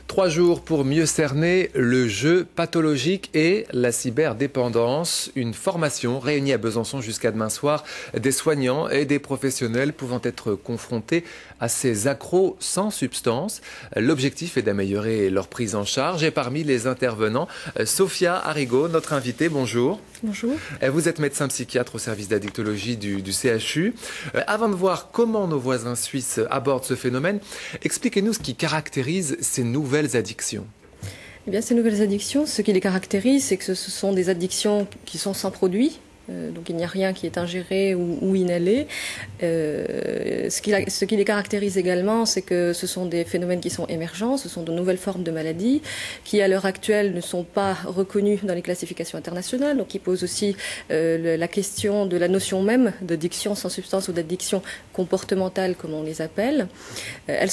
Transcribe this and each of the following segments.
3 jours pour mieux cerner le jeu pathologique et la cyberdépendance. Une formation réunie à Besançon jusqu'à demain soir. Des soignants et des professionnels pouvant être confrontés à ces accros sans substance. L'objectif est d'améliorer leur prise en charge. Et parmi les intervenants, Sophia Arrigo, notre invitée. Bonjour. Bonjour. Vous êtes médecin psychiatre au service d'addictologie du CHU. Avant de voir comment nos voisins suisses abordent ce phénomène, expliquez-nous ce qui caractérise ces nouvelles addictions. Eh bien, ces nouvelles addictions, ce qui les caractérise, c'est que ce sont des addictions qui sont sans produit. Donc il n'y a rien qui est ingéré ou inhalé. Ce qui les caractérise également, c'est que ce sont des phénomènes qui sont émergents, ce sont de nouvelles formes de maladies qui à l'heure actuelle ne sont pas reconnues dans les classifications internationales, donc qui posent aussi la question de la notion même d'addiction sans substance ou d'addiction comportementale comme on les appelle. Elles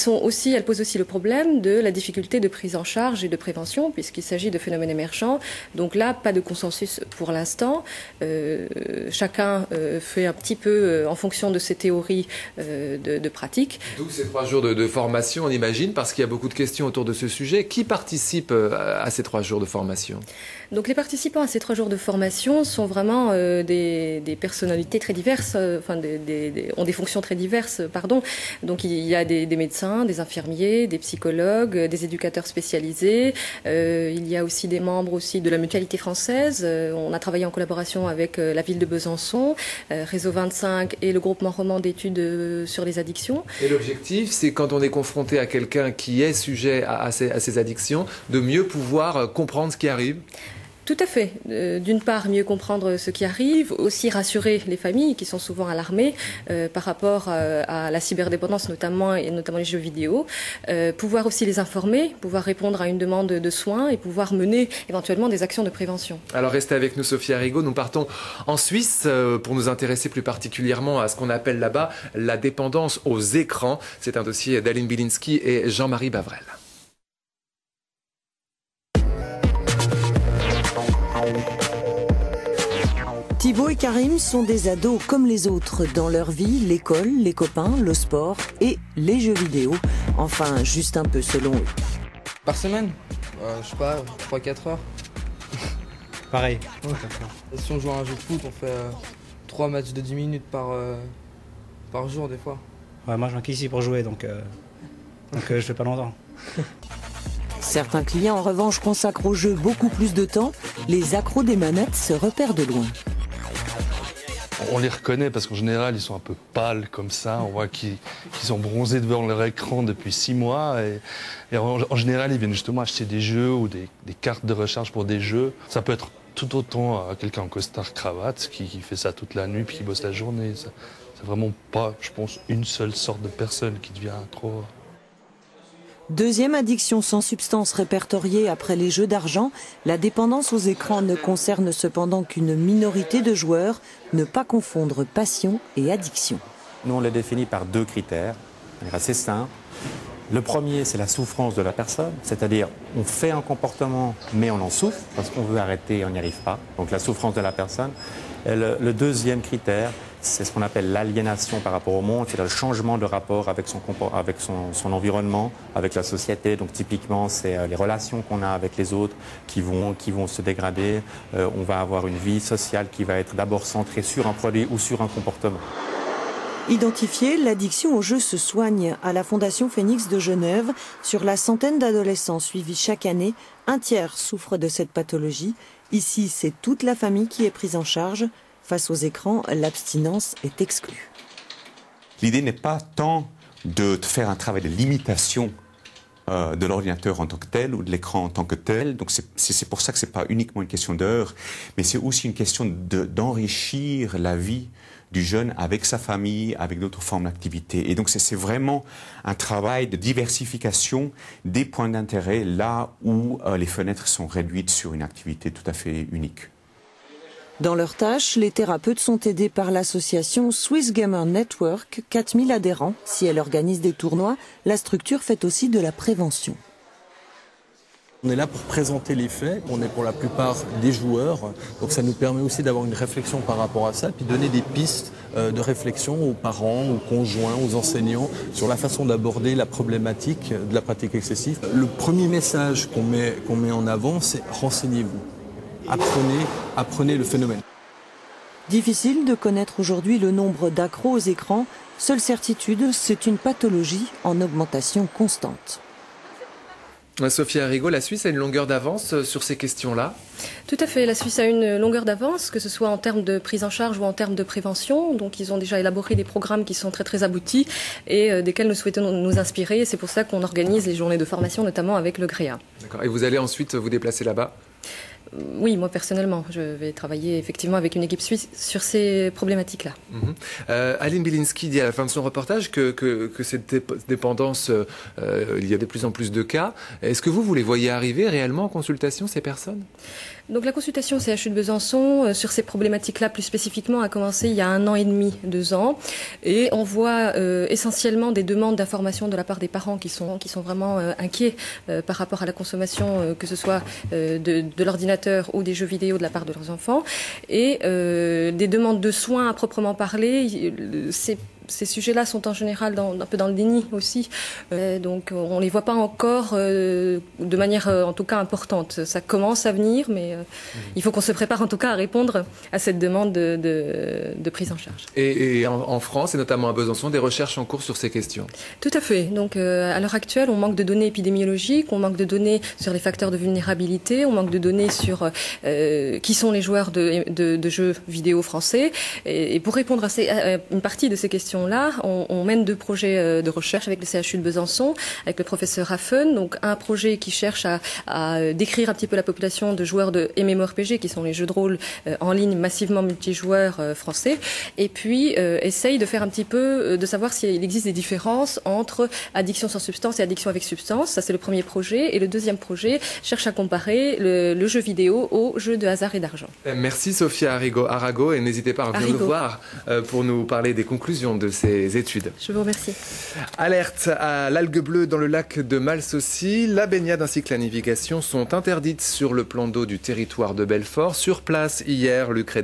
posent aussi le problème de la difficulté de prise en charge et de prévention puisqu'il s'agit de phénomènes émergents. Donc là, pas de consensus pour l'instant. Chacun fait un petit peu en fonction de ses théories de pratique. D'où ces 3 jours de formation, on imagine, parce qu'il y a beaucoup de questions autour de ce sujet. Qui participe à ces 3 jours de formation ? Donc les participants à ces 3 jours de formation sont vraiment des personnalités très diverses, ont des fonctions très diverses, pardon. Donc il y a des médecins, des infirmiers, des psychologues, des éducateurs spécialisés. Il y a aussi des membres aussi de la Mutualité française. On a travaillé en collaboration avec la ville de Besançon, Réseau 25 et le groupement roman d'études sur les addictions. Et l'objectif, c'est quand on est confronté à quelqu'un qui est sujet à ces addictions, de mieux pouvoir comprendre ce qui arrive. Tout à fait. D'une part, mieux comprendre ce qui arrive, aussi rassurer les familles qui sont souvent alarmées par rapport à la cyberdépendance notamment les jeux vidéo, pouvoir aussi les informer, pouvoir répondre à une demande de soins et pouvoir mener éventuellement des actions de prévention. Alors restez avec nous Sophia Arrigo, nous partons en Suisse pour nous intéresser plus particulièrement à ce qu'on appelle là-bas la dépendance aux écrans. C'est un dossier d'Aline Bilinski et Jean-Marie Bavrel. Thibaut et Karim sont des ados comme les autres. Dans leur vie, l'école, les copains, le sport et les jeux vidéo. Enfin, juste un peu selon eux. Par semaine je sais pas, 3-4 heures. Pareil. Ouais. Si on joue à un jeu de foot, on fait 3 matchs de 10 minutes par jour des fois. Ouais, moi je viens qu'ici pour jouer, donc je fais pas longtemps. Certains clients en revanche consacrent au jeu beaucoup plus de temps. Les accros des manettes se repèrent de loin. On les reconnaît parce qu'en général, ils sont un peu pâles comme ça. On voit qu'ils sont bronzés devant leur écran depuis 6 mois. Et en général, ils viennent justement acheter des jeux ou des cartes de recharge pour des jeux. Ça peut être tout autant quelqu'un en costard-cravate qui fait ça toute la nuit puis qui bosse la journée. C'est vraiment pas, je pense, une seule sorte de personne qui devient accro. Deuxième addiction sans substance répertoriée après les jeux d'argent, la dépendance aux écrans ne concerne cependant qu'une minorité de joueurs. Ne pas confondre passion et addiction. Nous, on les définit par 2 critères, assez simples. Le premier, c'est la souffrance de la personne, c'est-à-dire on fait un comportement, mais on en souffre parce qu'on veut arrêter et on n'y arrive pas. Donc la souffrance de la personne. Et le deuxième critère, c'est ce qu'on appelle l'aliénation par rapport au monde, c'est le changement de rapport avec son environnement, avec la société. Donc typiquement, c'est les relations qu'on a avec les autres qui vont se dégrader. On va avoir une vie sociale qui va être d'abord centrée sur un produit ou sur un comportement. Identifier, l'addiction au jeu se soigne. À la Fondation Phoenix de Genève, sur la centaine d'adolescents suivis chaque année, un tiers souffre de cette pathologie. Ici, c'est toute la famille qui est prise en charge. Face aux écrans, l'abstinence est exclue. L'idée n'est pas tant de faire un travail de limitation de l'ordinateur en tant que tel ou de l'écran en tant que tel. Donc c'est pour ça que ce n'est pas uniquement une question d'heure, mais c'est aussi une question d'enrichir la vie du jeune avec sa famille, avec d'autres formes d'activité. Et donc c'est vraiment un travail de diversification des points d'intérêt là où les fenêtres sont réduites sur une activité tout à fait unique. Dans leurs tâches, les thérapeutes sont aidés par l'association Swiss Gamer Network, 4000 adhérents. Si elle organise des tournois, la structure fait aussi de la prévention. On est là pour présenter les faits, on est pour la plupart des joueurs, donc ça nous permet aussi d'avoir une réflexion par rapport à ça, puis donner des pistes de réflexion aux parents, aux conjoints, aux enseignants sur la façon d'aborder la problématique de la pratique excessive. Le premier message qu'on met en avant, c'est renseignez-vous, apprenez le phénomène. Difficile de connaître aujourd'hui le nombre d'accros aux écrans. Seule certitude, c'est une pathologie en augmentation constante. Sophie Arrigo, la Suisse a une longueur d'avance sur ces questions-là? Tout à fait. La Suisse a une longueur d'avance, que ce soit en termes de prise en charge ou en termes de prévention. Donc, ils ont déjà élaboré des programmes qui sont très, très aboutis et desquels nous souhaitons nous inspirer. C'est pour ça qu'on organise les journées de formation, notamment avec le GREA. D'accord. Et vous allez ensuite vous déplacer là-bas? Oui, moi personnellement, je vais travailler effectivement avec une équipe suisse sur ces problématiques-là. Aline Bilinski dit à la fin de son reportage que cette dépendance, il y a de plus en plus de cas. Est-ce que vous les voyez arriver réellement en consultation, ces personnes? Donc la consultation CHU de Besançon sur ces problématiques-là plus spécifiquement a commencé il y a 1 an et demi, 2 ans. Et on voit essentiellement des demandes d'information de la part des parents qui sont vraiment inquiets par rapport à la consommation, que ce soit de l'ordinateur ou des jeux vidéo de la part de leurs enfants. Et des demandes de soins à proprement parler, ces sujets-là sont en général un peu dans le déni aussi. Donc on ne les voit pas encore de manière en tout cas importante. Ça commence à venir, mais il faut qu'on se prépare en tout cas à répondre à cette demande de prise en charge. Et en France, et notamment à Besançon, des recherches en cours sur ces questions? Tout à fait. Donc à l'heure actuelle, on manque de données épidémiologiques, on manque de données sur les facteurs de vulnérabilité, on manque de données sur qui sont les joueurs de jeux vidéo français. Et pour répondre à une partie de ces questions, là, on mène 2 projets de recherche avec le CHU de Besançon, avec le professeur Raffen. Donc un projet qui cherche à décrire un petit peu la population de joueurs de MMORPG, qui sont les jeux de rôle en ligne massivement multijoueurs français, et puis essaye de faire un petit peu, de savoir s'il existe des différences entre addiction sans substance et addiction avec substance. Ça, c'est le premier projet. Et le deuxième projet cherche à comparer le jeu vidéo aux jeux de hasard et d'argent. Merci Sophie Arago, et n'hésitez pas à venir nous voir pour nous parler des conclusions de ces études. Je vous remercie. Alerte à l'algue bleue dans le lac de Malsaucy. La baignade ainsi que la navigation sont interdites sur le plan d'eau du territoire de Belfort. Sur place hier, Lucrèce